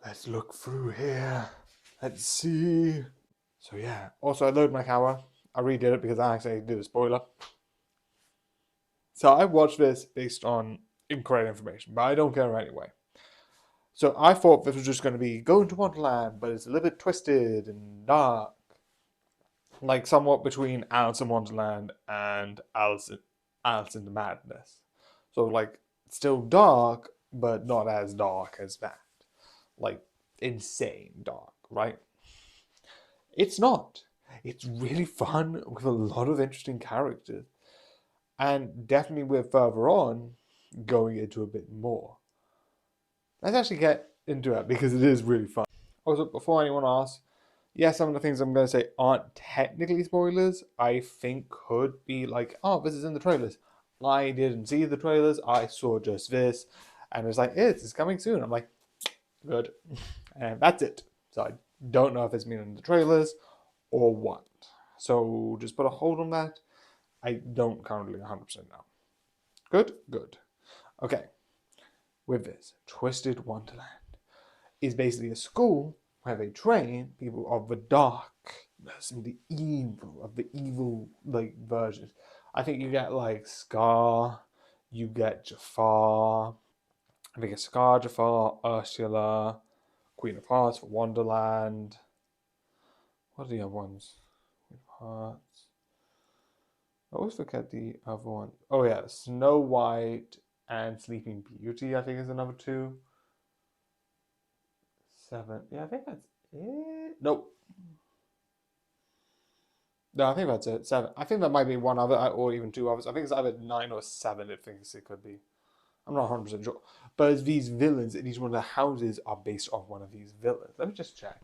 Let's look through here. Let's see. So yeah. Also, I loaded my camera. I redid it because I actually did a spoiler. So I watched this based on incorrect information, but I don't care anyway. So I thought this was just going to be going to Wonderland, but it's a little bit twisted and dark. Like somewhat between Alice in Wonderland and Alice in the Madness. So like still dark, but not as dark as that. Like insane dark, right? It's not. It's really fun with a lot of interesting characters. And definitely we're further on going into a bit more. Let's actually get into it because it is really fun. Also, before anyone asks, yeah, some of the things I'm going to say aren't technically spoilers. I think could be like, oh, this is in the trailers. I didn't see the trailers. I saw just this. And it's like, it's coming soon. I'm like, good. And that's it. So I don't know if it's been in the trailers or what. So just put a hold on that. I don't currently 100% know. Good? Good. Okay. With this, Twisted Wonderland is basically a school where they train people of the darkness and the evil like versions. I think you get like Scar, you get Jafar. I think it's Scar, Jafar, Ursula, Queen of Hearts for Wonderland. What are the other ones? Queen of Hearts. I always forget the other one. Oh yeah, Snow White and Sleeping Beauty, I think is another two. Seven. Yeah, I think that's it. Nope. No, I think that's it. Seven. I think there might be one other, or even two others. I think it's either nine or seven. It thinks it could be. I'm not 100% sure. But it's these villains, and each one of the houses are based off one of these villains. Let me just check.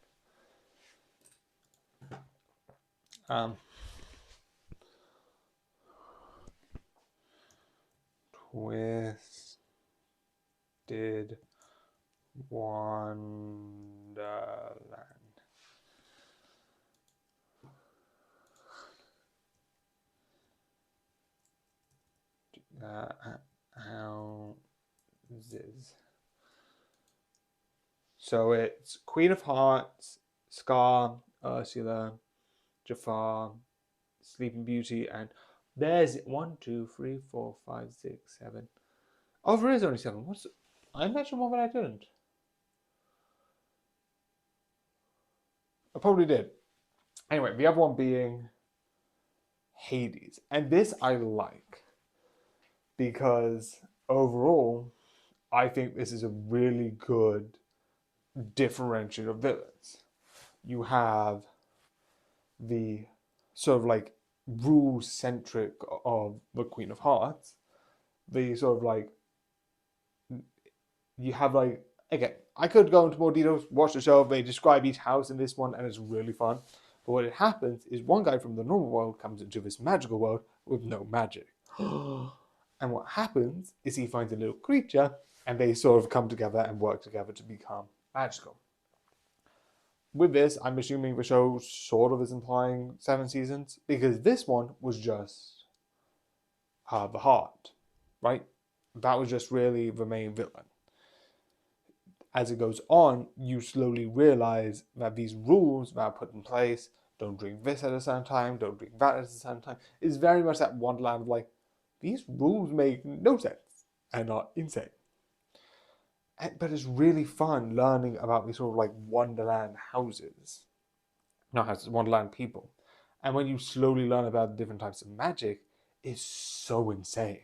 Um, Twisted Wonderland. Houses. So it's Queen of Hearts, Scar, Ursula, Jafar, Sleeping Beauty, and there's 1, 2, 3, 4, 5, 6, 7. Oh, there is only seven. What's I mentioned one, but I didn't. I probably did. Anyway, the other one being Hades, and this I like because overall, I think this is a really good differentiator of villains. You have the sort of like rule centric of the Queen of Hearts, the sort of like you have like again, I could go into more details, watch the show, they describe each house in this one, and it's really fun. But what happens is one guy from the normal world comes into this magical world with no magic. And what happens is he finds a little creature and they sort of come together and work together to become magical. With this, I'm assuming the show sort of is implying 7 seasons because this one was just the heart, right? That was just really the main villain. As it goes on, you slowly realize that these rules that are put in place, don't drink this at a certain time, don't drink that at a certain time, is very much that Wonderland of like, these rules make no sense and are insane. But it's really fun learning about these sort of like Wonderland houses, not houses, Wonderland people. And when you slowly learn about the different types of magic, it's so insane.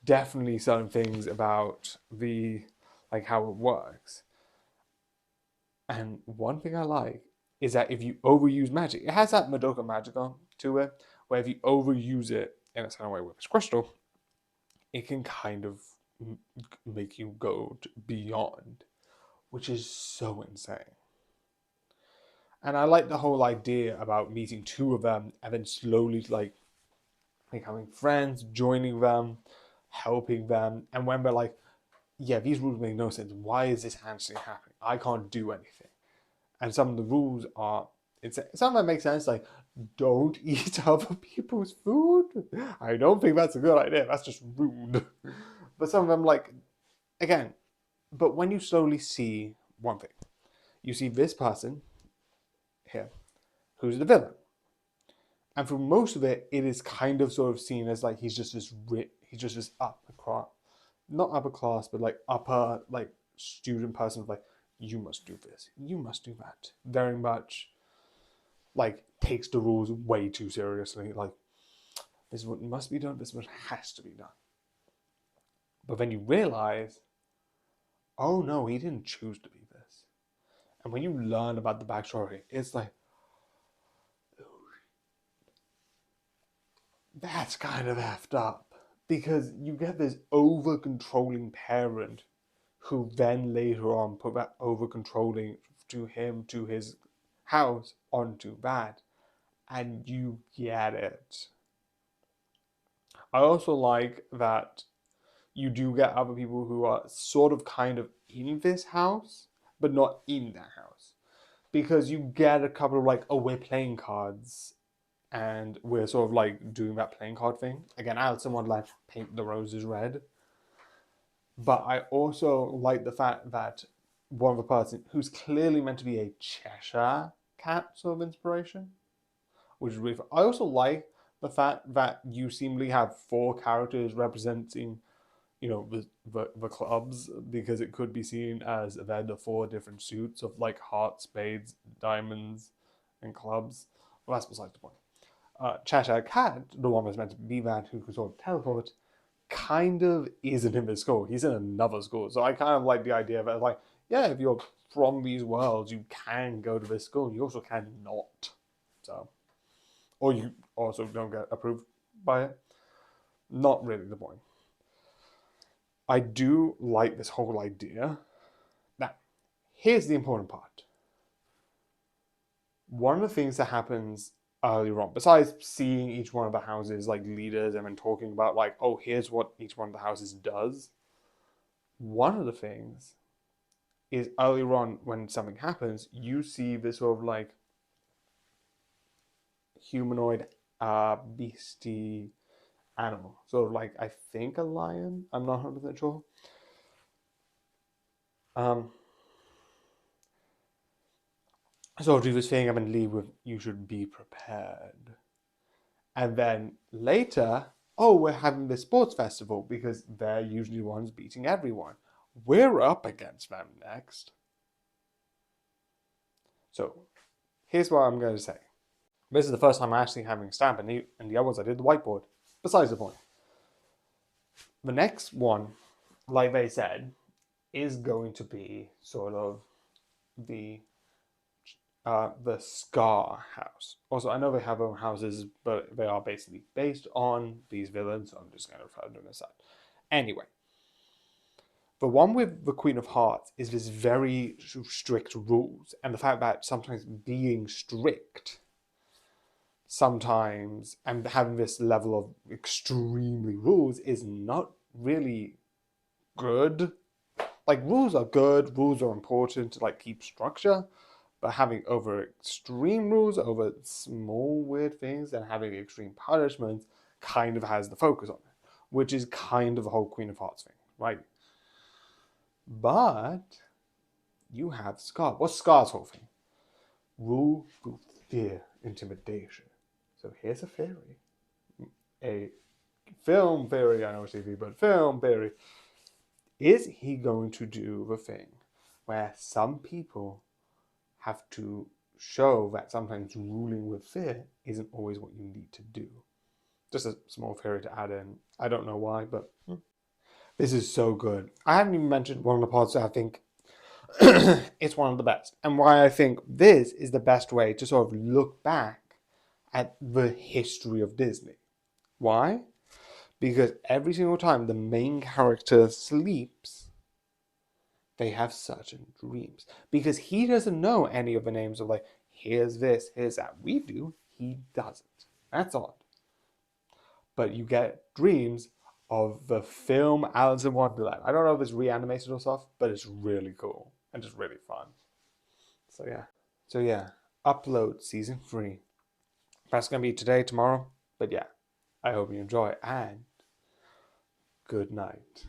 Definitely certain things about the like how it works. And one thing I like is that if you overuse magic, it has that Madoka Magica to it, where if you overuse it in a certain way with this crystal, it can kind of make you go beyond, which is so insane. And I like the whole idea about meeting two of them and then slowly like becoming friends, joining them, helping them. And when we're like, yeah, these rules make no sense. Why is this actually happening? I can't do anything. And some of the rules are some of them make sense, like don't eat other people's food. I don't think that's a good idea. That's just rude. But some of them, like again, But when you slowly see one thing, you see this person here, who's the villain. And for most of it, it is kind of sort of seen as like he's just this upper class, not upper class, but like upper like student person. Like you must do this, you must do that. Very much like takes the rules way too seriously. Like this is what must be done. This is what has to be done. But then you realize, oh no, he didn't choose to be this. And when you learn about the backstory, it's like, that's kind of effed up. Because you get this over controlling parent who then later on put that over controlling to him, to his house, onto that. And you get it. I also like that you do get other people who are sort of kind of in this house, but not in the house. Because you get a couple of like, oh, we're playing cards and we're sort of like doing that playing card thing. Again, Alice in Wonderland, paint the roses red. But I also like the fact that one of the person who's clearly meant to be a Cheshire cat sort of inspiration, which is really fun. I also like the fact that you seemingly have 4 characters representing, the clubs, because it could be seen as they're the 4 different suits of like hearts, spades, diamonds, and clubs. Well, that's besides the point. Cheshire Cat, the one that's meant to be that who could sort of teleport, kind of isn't in this school. He's in another school. So I kind of like the idea of it, like, yeah, if you're from these worlds, you can go to this school. You also can not. So, or you also don't get approved by it. Not really the point. I do like this whole idea. Now, here's the important part. One of the things that happens earlier on, besides seeing each one of the houses like leaders and then talking about like, oh, here's what each one of the houses does. One of the things is earlier on when something happens, you see this sort of like humanoid, beastie animal. Sort of like, I think a lion. I'm not 100% sure. Um, so do this thing, I'm going to leave with, you should be prepared. And then later, oh, we're having this sports festival because they're usually the ones beating everyone. We're up against them next. So here's what I'm going to say. This is the first time I'm actually having a stamp, and the other ones I did the whiteboard. Besides the point. The next one, like they said, is going to be sort of the Scar house. Also, I know they have own houses, but they are basically based on these villains, so I'm just going to refer to them aside. Anyway, the one with the Queen of Hearts is this very strict rules, and the fact that sometimes being strict, sometimes, and having this level of extremely rules is not really good. Like, rules are good, rules are important to like keep structure, but having over extreme rules over small weird things and having extreme punishments kind of has the focus on it, which is kind of the whole Queen of Hearts thing, right? But you have Scar. What's Scar's whole thing? Rule through fear, intimidation. So here's a theory. A film theory, I know it's TV, but film theory. Is he going to do the thing where some people have to show that sometimes ruling with fear isn't always what you need to do? Just a small theory to add in. I don't know why, but this is so good. I haven't even mentioned one of the parts that I think it's one of the best, and why I think this is the best way to sort of look back at the history of Disney. Why? Because every single time the main character sleeps, they have certain dreams. Because he doesn't know any of the names of like, here's this, here's that. We do, he doesn't. That's odd. But you get dreams of the film Alice in Wonderland. I don't know if it's reanimated or stuff, but it's really cool and just really fun. So yeah, upload season 3. That's gonna be today, tomorrow. But yeah, I hope you enjoy, and good night.